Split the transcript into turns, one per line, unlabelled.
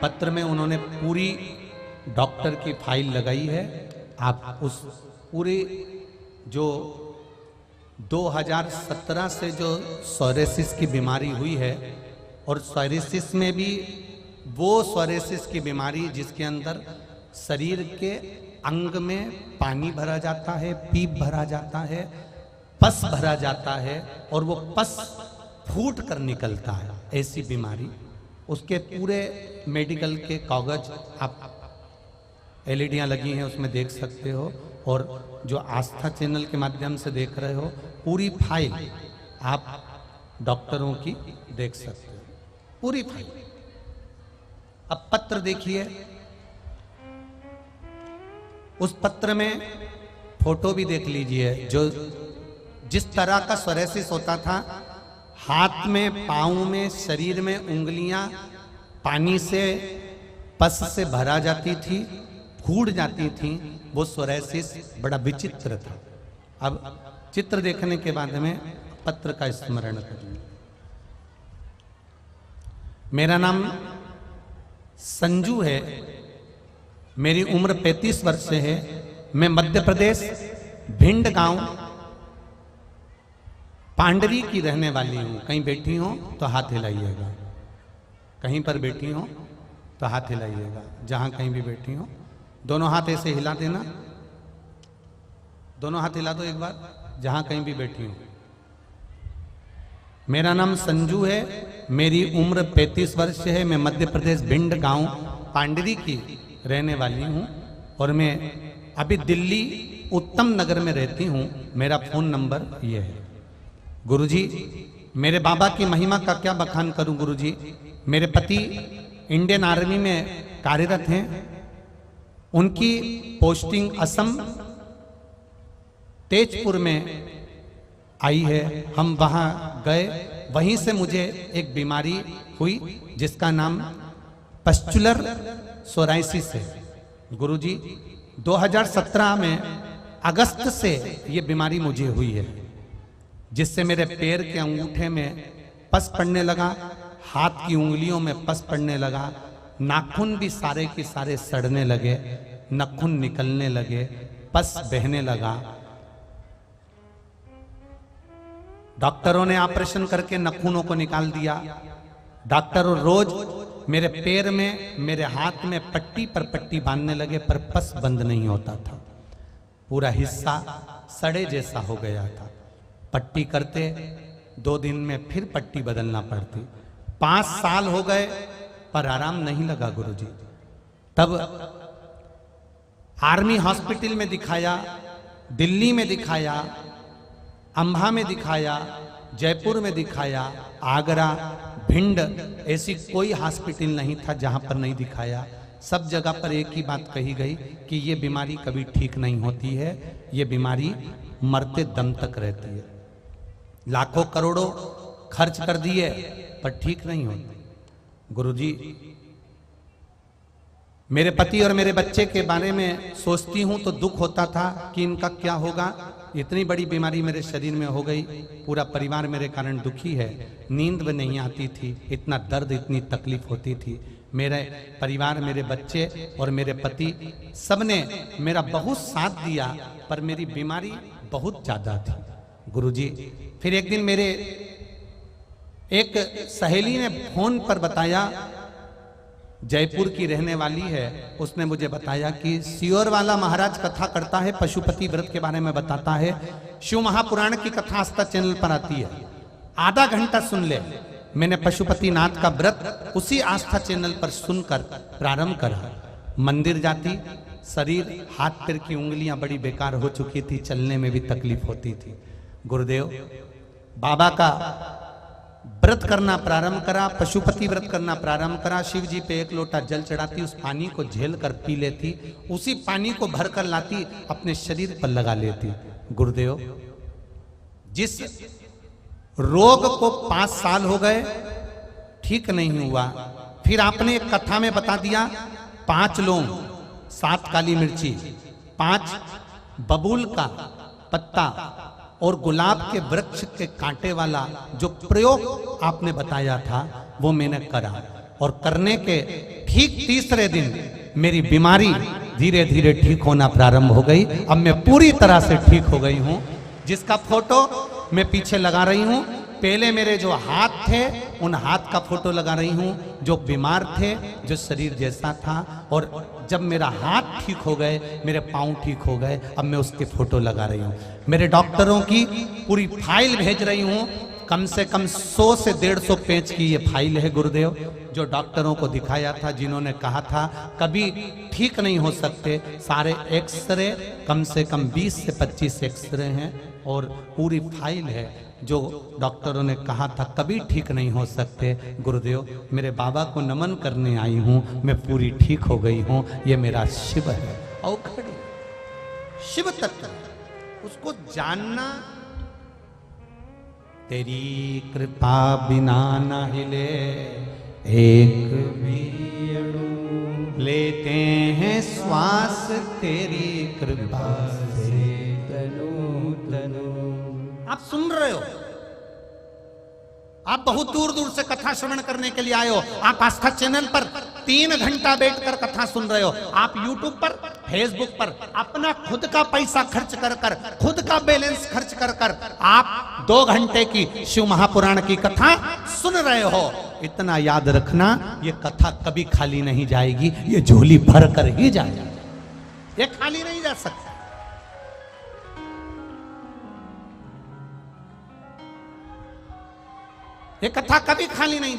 पत्र में उन्होंने पूरी डॉक्टर की फाइल लगाई है। आप उस पूरे जो 2017 से जो सोरेसिस की बीमारी हुई है, और सोरेसिस में भी वो सोरेसिस की बीमारी जिसके अंदर शरीर के अंग में पानी भरा जाता है, पीप भरा जाता है, पस भरा जाता है और वो पस फूट कर निकलता है, ऐसी बीमारी। उसके पूरे मेडिकल के कागज आप एलईडियाँ लगी हैं उसमें देख सकते हो, और जो आस्था चैनल के माध्यम से देख रहे हो पूरी फाइल आप डॉक्टरों की देख सकते हो, पूरी फाइल। अब पत्र देखिए, उस पत्र में फोटो भी देख लीजिए। जो जिस तरह का सोरेसिस होता था, हाथ में, पाँव में, शरीर में उंगलियां पानी से, पस से भरा जाती थी, फूट जाती थी, वो सोरेसिस बड़ा विचित्र था। अब चित्र देखने के बाद में पत्र का स्मरण करिए। मेरा नाम संजू है, मेरी उम्र 35 वर्ष है। मैं मध्य प्रदेश भिंड गांव पांडरी की रहने वाली हूं। कहीं बैठी हो तो हाथ हिलाइएगा, कहीं पर बैठी हो तो हाथ हिलाइएगा, जहां कहीं भी बैठी हो दोनों हाथ ऐसे हिला देना, दोनों हाथ हिला दो एक बार, जहां कहीं भी बैठी हो। मेरा नाम संजू है, मेरी उम्र 35 वर्ष है। मैं मध्य प्रदेश भिंड गांव पांडरी की रहने वाली हूं और मैं अभी दिल्ली उत्तम नगर में रहती हूं। मेरा फोन नंबर ये है। गुरुजी, मेरे बाबा की महिमा का क्या बखान करूं गुरुजी। मेरे पति इंडियन आर्मी में कार्यरत हैं, उनकी पोस्टिंग असम तेजपुर में आई है। हम वहां गए, वहीं से मुझे एक बीमारी हुई जिसका नाम पस्चुलर सोराइसिस है। गुरुजी, 2017 में अगस्त से ये बीमारी मुझे हुई है, जिससे मेरे पैर के अंगूठे में पस पड़ने लगा, हाथ की उंगलियों में पस पड़ने लगा, नाखून भी सारे के सारे सड़ने लगे, नाखून निकलने लगे, पस बहने लगा। डॉक्टरों ने ऑपरेशन करके नाखूनों को निकाल दिया। डॉक्टर रोज मेरे पैर में, मेरे हाथ में पट्टी पर पट्टी बांधने लगे, पर पस बंद नहीं होता था। पूरा हिस्सा सड़े जैसा हो गया था। पट्टी करते 2 दिन में फिर पट्टी बदलना पड़ती। 5 साल हो गए पर आराम नहीं लगा गुरुजी। तब आर्मी हॉस्पिटल में दिखाया, दिल्ली में दिखाया, अंबा में दिखाया, जयपुर में दिखाया, आगरा, भिंड, ऐसी कोई हॉस्पिटल नहीं था जहां पर नहीं दिखाया। सब जगह पर एक ही बात कही गई कि ये बीमारी कभी ठीक नहीं होती है, ये बीमारी मरते दम तक रहती है। लाखों करोड़ों खर्च कर दिए पर ठीक नहीं होती। गुरुजी, मेरे पति और मेरे बच्चे के बारे में सोचती हूं तो दुख होता था कि इनका क्या होगा। इतनी बड़ी बीमारी मेरे शरीर में हो गई, पूरा परिवार मेरे कारण दुखी है। नींद भी नहीं आती थी, इतना दर्द, इतनी तकलीफ होती थी। मेरे परिवार, मेरे बच्चे और मेरे पति सबने मेरा बहुत साथ दिया, पर मेरी बीमारी बहुत ज्यादा थी गुरुजी। फिर एक दिन मेरे एक सहेली ने फोन पर बताया, जयपुर की रहने वाली है, उसने मुझे बताया कि सियोर वाला महाराज कथा करता है, पशुपति व्रत के बारे में बताता है। शिव महापुराण की कथा आस्था चैनल पर आती है, आधा घंटा सुन ले। मैंने पशुपति नाथ का व्रत उसी आस्था चैनल पर सुनकर प्रारंभ करा। मंदिर जाती, शरीर, हाथ पैर की उंगलियां बड़ी बेकार हो चुकी थी, चलने में भी तकलीफ होती थी। गुरुदेव, बाबा का व्रत करना प्रारंभ करा, पशुपति व्रत करना प्रारंभ करा। शिव जी पे 1 लोटा जल चढ़ाती, उस पानी को झेल कर पी लेती, उसी पानी को भर कर लाती, अपने शरीर पर लगा लेती। गुरुदेव, जिस रोग को 5 साल हो गए ठीक नहीं हुआ, फिर आपने एक कथा में बता दिया, 5 लौंग, 7 काली मिर्ची, 5 बबूल का पत्ता और गुलाब के वृक्ष के कांटे वाला जो प्रयोग आपने बताया था वो मैंने करा, और करने के ठीक तीसरे दिन मेरी बीमारी धीरे धीरे ठीक होना प्रारंभ हो गई। अब मैं पूरी तरह से ठीक हो गई हूं। जिसका फोटो मैं पीछे लगा रही हूं, पहले मेरे जो हाथ थे उन हाथ का फोटो लगा रही हूं, जो बीमार थे, जो शरीर जैसा था। और जब मेरा हाथ ठीक हो गए, मेरे पांव ठीक हो गए, अब मैं उसके फोटो लगा रही हूं। मेरे डॉक्टरों की पूरी फाइल भेज रही हूं। कम से कम 100 से 150 पेज की ये फाइल है गुरुदेव, जो डॉक्टरों को दिखाया था, जिन्होंने कहा था कभी ठीक नहीं हो सकते। सारे एक्सरे, कम से कम 20 से 25 एक्सरे हैं और पूरी फाइल है, जो डॉक्टरों ने कहा था कभी ठीक नहीं हो सकते। गुरुदेव, मेरे बाबा को नमन करने आई हूँ, मैं पूरी ठीक हो गई हूँ। ये मेरा शिव है, औखड़ी शिव तत्व, उसको जानना। तेरी कृपा बिना न हिले एक भी अणु, लेते हैं श्वास तेरी कृपा से तनु तनु। आप सुन रहे हो, आप बहुत दूर दूर से कथा श्रवण करने के लिए आए हो। आप आस्था चैनल पर 3 घंटा बैठकर कथा सुन रहे हो। आप यूट्यूब पर, फेसबुक पर अपना खुद का पैसा खर्च कर कर, खुद का बैलेंस खर्च कर कर आप 2 घंटे की शिव महापुराण की कथा सुन रहे हो। इतना याद रखना, ये कथा कभी खाली नहीं जाएगी, ये झोली भर कर ही जाएगी, ये खाली नहीं जा सकता। ये कथा कभी खाली नहीं